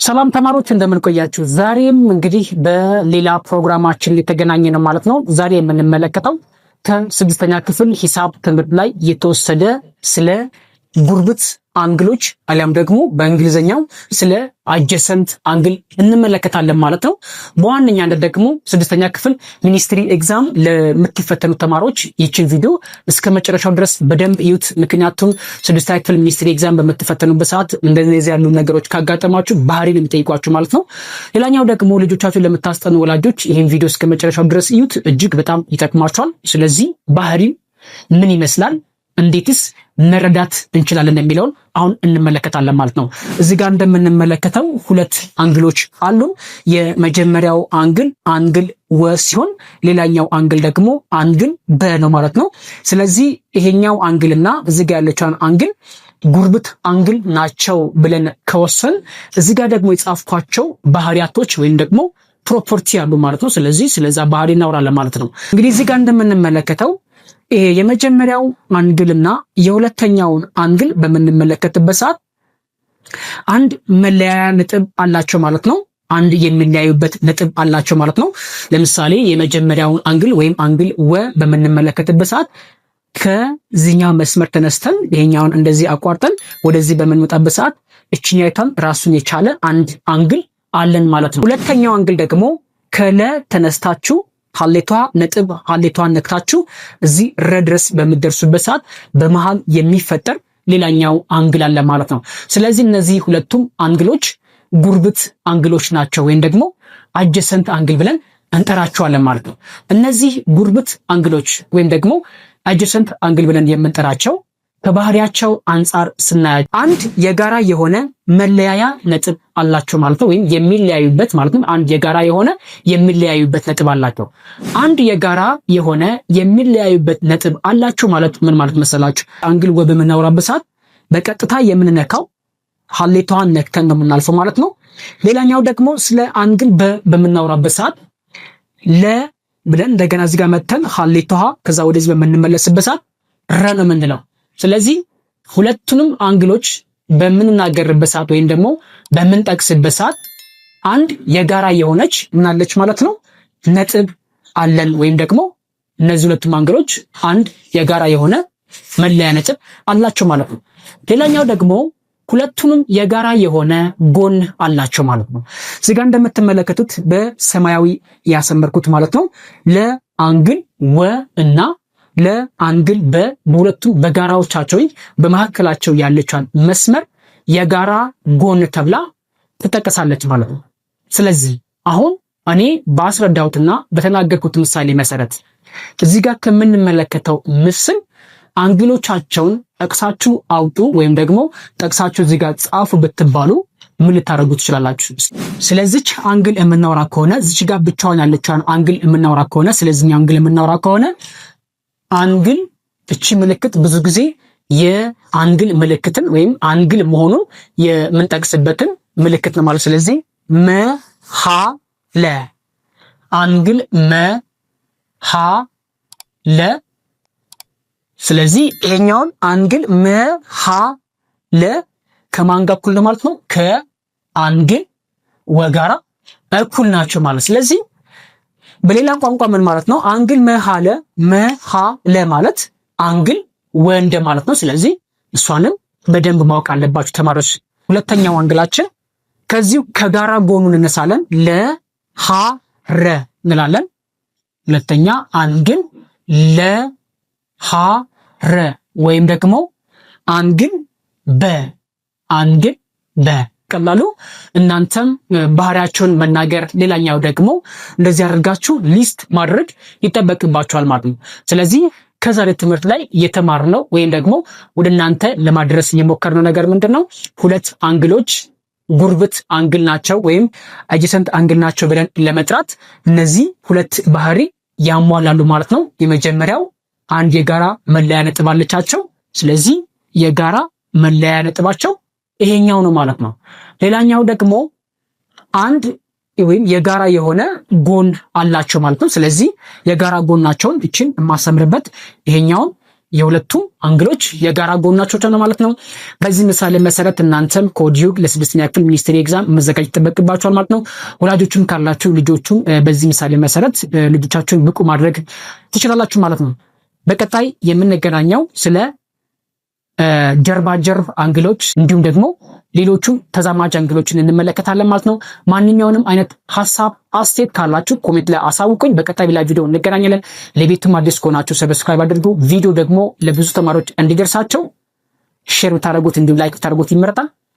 ሰላም ተማሪዎች እንደምን ቆያችሁ? ዛሬም እንግዲህ በሌላ ፕሮግራማችን የተገናኘ ነው ማለት ነው። ዛሬ የምንመለከተው ከስድስተኛ ክፍል ሂሳብ ትምህርት ላይ የተወሰደ ስለ ጉርብት አንግሎች አሊያም ደግሞ በእንግሊዘኛው ስለ አጀሰንት አንግል እንመለከታለን ማለት ነው። በዋነኛነት ደግሞ ስድስተኛ ክፍል ሚኒስትሪ ኤግዛም ለምትፈተኑ ተማሪዎች ይህችን ቪዲዮ እስከ መጨረሻው ድረስ በደንብ እዩት። ምክንያቱም ስድስተኛ ክፍል ሚኒስትሪ ኤግዛም በምትፈተኑበት ሰዓት እንደዚህ ያሉ ነገሮች ካጋጠማችሁ ባህሪን የሚጠይቋችሁ ማለት ነው። ሌላኛው ደግሞ ልጆቻችሁን ለምታስጠኑ ወላጆች ይህን ቪዲዮ እስከ መጨረሻው ድረስ እዩት፣ እጅግ በጣም ይጠቅማችኋል። ስለዚህ ባህሪ ምን ይመስላል፣ እንዴትስ መረዳት እንችላለን የሚለውን አሁን እንመለከታለን ማለት ነው። እዚህ ጋር እንደምንመለከተው ሁለት አንግሎች አሉ። የመጀመሪያው አንግል ወ ሲሆን ሌላኛው አንግል ደግሞ አንግል በ ነው ማለት ነው። ስለዚህ ይሄኛው አንግልና እዚህ ጋር ያለችው አንግል ጉርብት አንግል ናቸው ብለን ከወሰን እዚህ ጋር ደግሞ የጻፍኳቸው ባህሪያቶች ወይም ደግሞ ፕሮፐርቲ ያሉ ማለት ነው። ስለዚህ ስለዛ ባህሪ እናወራለን ማለት ነው። እንግዲህ እዚህ ጋር እንደምንመለከተው ይሄ የመጀመሪያው አንግልና የሁለተኛውን አንግል በምንመለከትበት ሰዓት አንድ መለያያ ነጥብ አላቸው ማለት ነው። አንድ የሚለያዩበት ነጥብ አላቸው ማለት ነው። ለምሳሌ የመጀመሪያውን አንግል ወይም አንግል ወ በምንመለከትበት ሰዓት ከዚህኛው መስመር ተነስተን ይሄኛውን እንደዚህ አቋርጠን ወደዚህ በምንመጣበት ሰዓት እችኛይቷን ራሱን የቻለ አንድ አንግል አለን ማለት ነው። ሁለተኛው አንግል ደግሞ ከለ ተነስታችሁ ሀሌቷን ነክታችሁ እዚህ ረ ድረስ በምትደርሱበት ሰዓት በመሃል የሚፈጠር ሌላኛው አንግል አለ ማለት ነው። ስለዚህ እነዚህ ሁለቱም አንግሎች ጉርብት አንግሎች ናቸው ወይም ደግሞ አጀሰንት አንግል ብለን እንጠራቸዋለን ማለት ነው። እነዚህ ጉርብት አንግሎች ወይም ደግሞ አጀሰንት አንግል ብለን የምንጠራቸው ከባህሪያቸው አንጻር ስናያቸው አንድ የጋራ የሆነ መለያያ ነጥብ አላቸው ማለት ነው። ወይም የሚለያዩበት ማለት ነው። አንድ የጋራ የሆነ የሚለያዩበት ነጥብ አላቸው። አንድ የጋራ የሆነ የሚለያዩበት ነጥብ አላቸው ማለት ምን ማለት መሰላችሁ? አንግል ወ በምናወራበት ሰዓት በቀጥታ የምንነካው ሀሌቷን ነክተን ነው የምናልፈው ማለት ነው። ሌላኛው ደግሞ ስለ አንግል በምናወራበት ሰዓት ለ ብለን እንደገና እዚህ ጋር መተን ሀሌቷ ከዛ ወደዚህ በምንመለስበት ሰዓት ረ ነው የምንለው። ስለዚህ ሁለቱንም አንግሎች በምንናገርበት ሰዓት ወይም ደግሞ በምንጠቅስበት ሰዓት አንድ የጋራ የሆነች ምናለች ማለት ነው ነጥብ አለን። ወይም ደግሞ እነዚህ ሁለቱም አንግሎች አንድ የጋራ የሆነ መለያ ነጥብ አላቸው ማለት ነው። ሌላኛው ደግሞ ሁለቱንም የጋራ የሆነ ጎን አላቸው ማለት ነው። እዚህ ጋር እንደምትመለከቱት በሰማያዊ ያሰመርኩት ማለት ነው ለአንግል ወ እና ለአንግል በሁለቱም በጋራዎቻቸው በመካከላቸው ያለችውን መስመር የጋራ ጎን ተብላ ትጠቀሳለች ማለት ነው። ስለዚህ አሁን እኔ ባስረዳሁትና በተናገርኩት ምሳሌ መሰረት እዚህ ጋር ከምንመለከተው ምስል አንግሎቻቸውን ጠቅሳችሁ አውጡ ወይም ደግሞ ጠቅሳችሁ እዚህ ጋር ጻፉ ብትባሉ ምን ልታደርጉ ትችላላችሁ? ስለዚህች አንግል የምናወራ ከሆነ እዚህ ጋር ብቻዋን ያለችውን አንግል የምናወራ ከሆነ ስለዚህ አንግል የምናወራ ከሆነ አንግል እቺ ምልክት ብዙ ጊዜ የአንግል ምልክትን ወይም አንግል መሆኑን የምንጠቅስበትን ምልክት ነው ማለት። ስለዚህ መ ሀ ለ አንግል መ ሀ ለ። ስለዚህ ይሄኛውን አንግል መ ሀ ለ ከማን ጋር እኩል ነው ማለት ነው? ከአንግል ወ ጋራ እኩል ናቸው ማለት። ስለዚህ በሌላ ቋንቋ ምን ማለት ነው? አንግል መሃለ ማለት አንግል ወንደ ማለት ነው። ስለዚህ እሷንም በደንብ ማወቅ አለባችሁ ተማሪዎች። ሁለተኛው አንግላችን ከዚሁ ከጋራ ጎኑ እንነሳለን። ለሃ ረ እንላለን። ሁለተኛ አንግል ለሃ ረ ወይም ደግሞ አንግል በ ቀላሉ እናንተም ባህሪያቸውን መናገር፣ ሌላኛው ደግሞ እንደዚህ አድርጋችሁ ሊስት ማድረግ ይጠበቅባችኋል ማለት ነው። ስለዚህ ከዛሬ ትምህርት ላይ የተማርነው ወይም ደግሞ ወደ እናንተ ለማድረስ የሞከርነው ነገር ምንድነው? ሁለት አንግሎች ጉርብት አንግል ናቸው ወይም አጀሰንት አንግል ናቸው ብለን ለመጥራት እነዚህ ሁለት ባህሪ ያሟላሉ ማለት ነው። የመጀመሪያው አንድ የጋራ መለያ ነጥብ አለቻቸው። ስለዚህ የጋራ መለያ ነጥባቸው ይሄኛው ነው ማለት ነው። ሌላኛው ደግሞ አንድ ወይም የጋራ የሆነ ጎን አላቸው ማለት ነው። ስለዚህ የጋራ ጎናቸውን እችን የማሰምርበት ይሄኛውን የሁለቱም አንግሎች የጋራ ጎናቸው ነው ማለት ነው። በዚህ ምሳሌ መሰረት እናንተም ከወዲሁ ለ6ኛ ክፍል ሚኒስትሪ ኤግዛም መዘጋጀት ይጠበቅባችኋል ማለት ነው። ወላጆችም ካላችሁ ልጆቹም በዚህ ምሳሌ መሰረት ልጆቻችሁን ብቁ ማድረግ ትችላላችሁ ማለት ነው። በቀጣይ የምንገናኘው ስለ ጀርባ ጀርብ አንግሎች እንዲሁም ደግሞ ሌሎቹ ተዛማጅ አንግሎችን እንመለከታለን ማለት ነው። ማንኛውንም አይነት ሐሳብ አስተያየት ካላችሁ ኮሜንት ላይ አሳውቁኝ። በቀጣይ ሌላ ቪዲዮ እንገናኛለን። ለቤቱም አዲስ ከሆናችሁ ሰብስክራይብ አድርጉ። ቪዲዮ ደግሞ ለብዙ ተማሪዎች እንዲደርሳቸው ሼር ብታደርጉት እንዲሁም ላይክ ብታደርጉት ይመረጣል።